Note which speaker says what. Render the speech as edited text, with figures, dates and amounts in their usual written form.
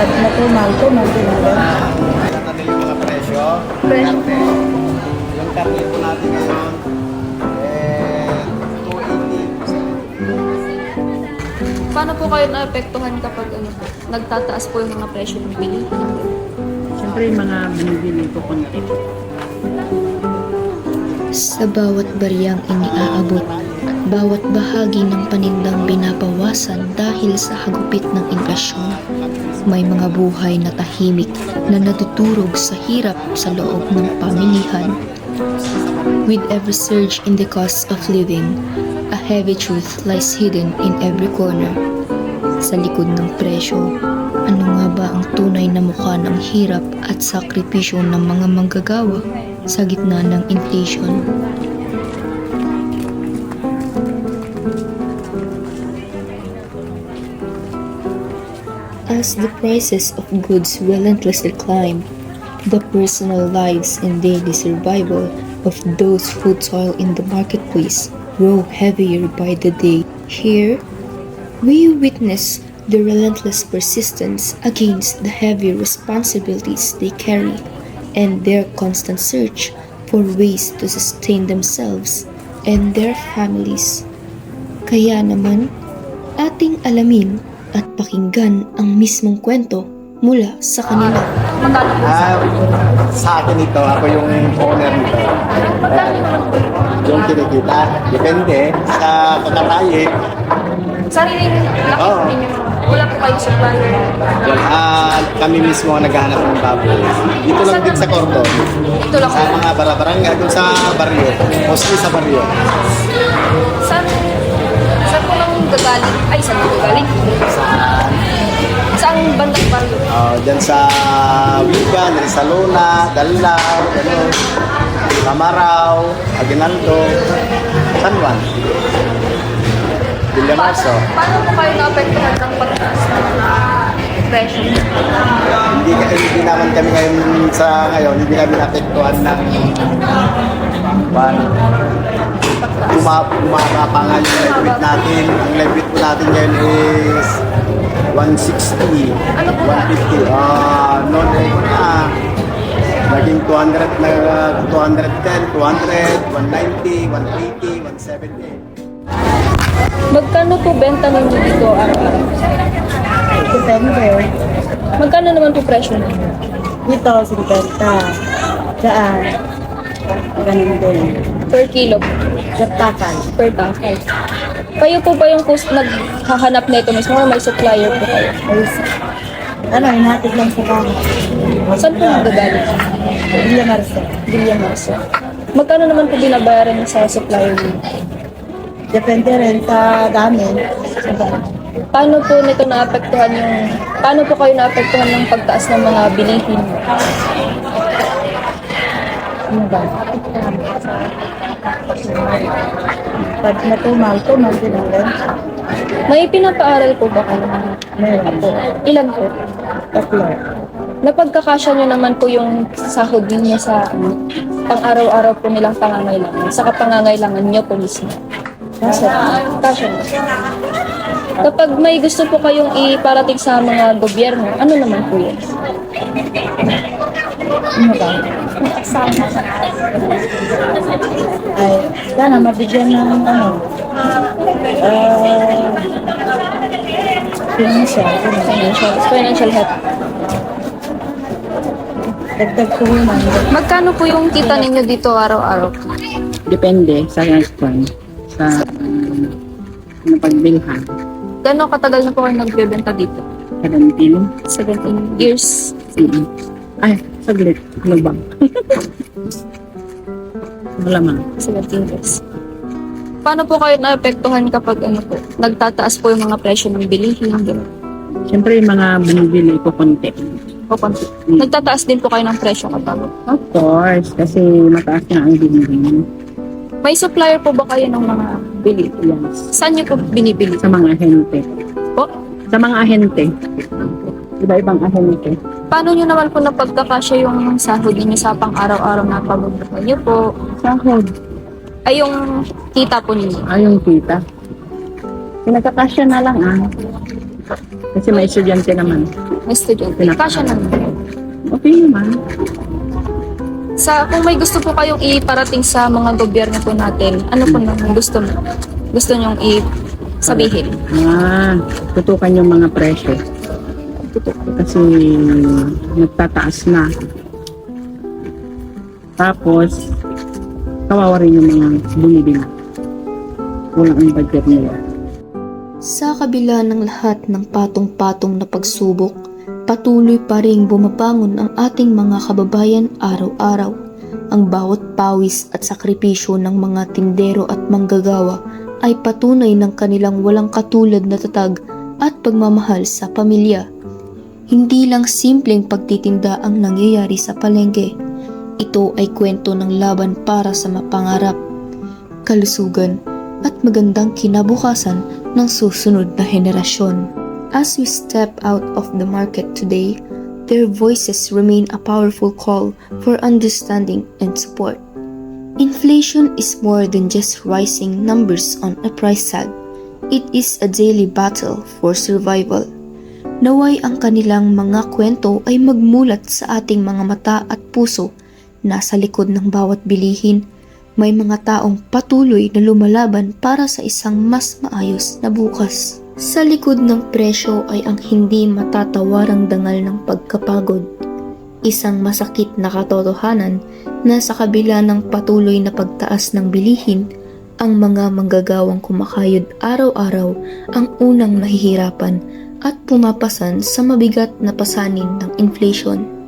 Speaker 1: Pag natumal ko, magdulala.
Speaker 2: Ano yung mga presyo?
Speaker 3: Presyo
Speaker 2: Karne. Yung karne po natin ngayon, 280.
Speaker 3: Paano po kayo naapektuhan kapag nagtataas po yung mga presyo ng bilihin?
Speaker 1: Siyempre, yung mga binibili ko konti.
Speaker 4: Sa bawat bariyang iniaabot, bawat bahagi ng panindang binabawasan dahil sa hagupit ng inflasyon, may mga buhay na tahimik na natuturog sa hirap sa loob ng pamilihan. With every surge in the cost of living, a heavy truth lies hidden in every corner. Sa likod ng presyo, ano nga ba ang tunay na mukha ng hirap at sakripisyo ng mga manggagawa sa gitna ng inflation? As the prices of goods relentlessly climb, the personal lives and daily survival of those who toil in the marketplace grow heavier by the day. Here, we witness the relentless persistence against the heavy responsibilities they carry and their constant search for ways to sustain themselves and their families. Kaya naman, ating alamin at pakinggan ang mismong kwento mula sa kanila.
Speaker 3: Magkano po sa
Speaker 2: Sa akin ito, ako yung owner nito. Yung kinikita, depende sa pagkatayi.
Speaker 3: sariling laki
Speaker 2: Oo.
Speaker 3: ninyo? Wala po kayo supply?
Speaker 2: Kami mismo ang naghahanap ng baboy. Dito lang din sa Cordon.
Speaker 3: Dito lang
Speaker 2: Sa
Speaker 3: po.
Speaker 2: mga barabarangay, doon sa baryo. Mostly sa baryo.
Speaker 3: Saan po lang gagaling? Ay, saan po gagaling? Saan bandang baryo?
Speaker 2: Diyan sa Wigan, Rizalona, Dalao, gano'n. Camaraw, Aguinaldo, San Juan, Villamarso.
Speaker 3: Paano po kayo naapektuhan ng pagtaas ng mga presyo?
Speaker 2: Hindi naman kami ngayon, hindi kami naapektuhan ng bumaba pa nga yung live weight natin. Ang live weight po natin ngayon is 160,
Speaker 3: Ano po ba?
Speaker 2: 150. Noon na naging 200 na 210, 200, 190, 180, 170.
Speaker 3: Magkano po benta ninyo dito araw-araw?
Speaker 1: Depende.
Speaker 3: Magkano naman po presyo ninyo?
Speaker 1: Dito, 50. Daan. Ganun din.
Speaker 3: Per kilo,
Speaker 1: Jatakan.
Speaker 3: per takal. Kayo po ba yung naghahanap na ito mismo or may supplier po kayo?
Speaker 1: Hinatid lang sa kama.
Speaker 3: Saan po nagagaling?
Speaker 1: Villa Marcel.
Speaker 3: Villa Marso. Magkano naman po binabayaran niyo sa supplier niyo?
Speaker 1: Depende rin sa dami.
Speaker 3: Paano po nito naapektuhan paano po kayo naapektuhan ng pagtaas ng mga bilihin?
Speaker 1: Ano ba? Pag natumal ko, magdulala.
Speaker 3: May pinapaaral po ba kayo?
Speaker 1: Meron.
Speaker 3: Ilan po?
Speaker 1: Tatlo.
Speaker 3: Napagkakasya nyo naman po yung sahod niyo sa pang-araw-araw po nilang pangangailangan, sa kapangangailangan nyo po mismo. Kasya mo. Kapag may gusto po kayong iparating sa mga gobyerno, ano naman po yun?
Speaker 1: Ano ba? Ay, sana mabigyan ng
Speaker 3: Financial help.
Speaker 1: dagdag puhunan.
Speaker 3: Magkano po yung kita ninyo dito araw-araw?
Speaker 5: Depende sa restaurant, sa pagbilhan.
Speaker 3: Gano'ng katagal na po kayo nagbebenta dito?
Speaker 5: 17.
Speaker 3: 17 years.
Speaker 5: Ay, saglit. Ano ba? Malamang.
Speaker 3: 17 years. Paano po kayo naapektuhan kapag nagtataas po yung mga presyo ng bilihin? Gano'n?
Speaker 5: Siyempre, yung mga binibili ko konti.
Speaker 3: O konti. Nagtataas din po kayo ng presyo kapag.
Speaker 5: Of course, kasi mataas na ang binibili.
Speaker 3: May supplier po ba kayo ng mga bili?
Speaker 5: Yes.
Speaker 3: Saan nyo po binibili?
Speaker 5: Sa mga ahente.
Speaker 3: Po?
Speaker 5: Sa mga ahente. Iba-ibang ahente.
Speaker 3: Paano nyo naman po napagkakasya yung sahod niyo sa pang-araw-araw na pagbubuhay niyo po?
Speaker 5: Sahod.
Speaker 3: Ay, yung kita po ninyo.
Speaker 5: Ay, yung kita. Pinagkakasya na lang Kasi may estudyante naman.
Speaker 3: May estudyante. Kasya naman.
Speaker 5: Okay naman.
Speaker 3: Kung may gusto po kayong iparating sa mga gobyerno po natin, ano po nang gusto nyong sabihin?
Speaker 5: Tutukan yung mga presyo. Kasi nagtataas na. Tapos, kawawa rin yung mga bumibili. Kulang ang budget nila.
Speaker 4: Sa kabila ng lahat ng patong-patong na pagsubok, patuloy pa ring bumabangon ang ating mga kababayan araw-araw. Ang bawat pawis at sakripisyo ng mga tindero at manggagawa ay patunay ng kanilang walang katulad na tatag at pagmamahal sa pamilya. Hindi lang simpleng pagtitinda ang nangyayari sa palengke. Ito ay kwento ng laban para sa mapangarap, kalusugan at magandang kinabukasan ng susunod na henerasyon. As we step out of the market today, their voices remain a powerful call for understanding and support. Inflation is more than just rising numbers on a price tag. It is a daily battle for survival. Naway ang kanilang mga kwento ay magmulat sa ating mga mata at puso. Nasa likod ng bawat bilihin, may mga taong patuloy na lumalaban para sa isang mas maayos na bukas. Sa likod ng presyo ay ang hindi matatawarang dangal ng pagkapagod. Isang masakit na katotohanan na sa kabila ng patuloy na pagtaas ng bilihin, ang mga manggagawang kumakayod araw-araw ang unang nahihirapan at pumapasan sa mabigat na pasanin ng inflation.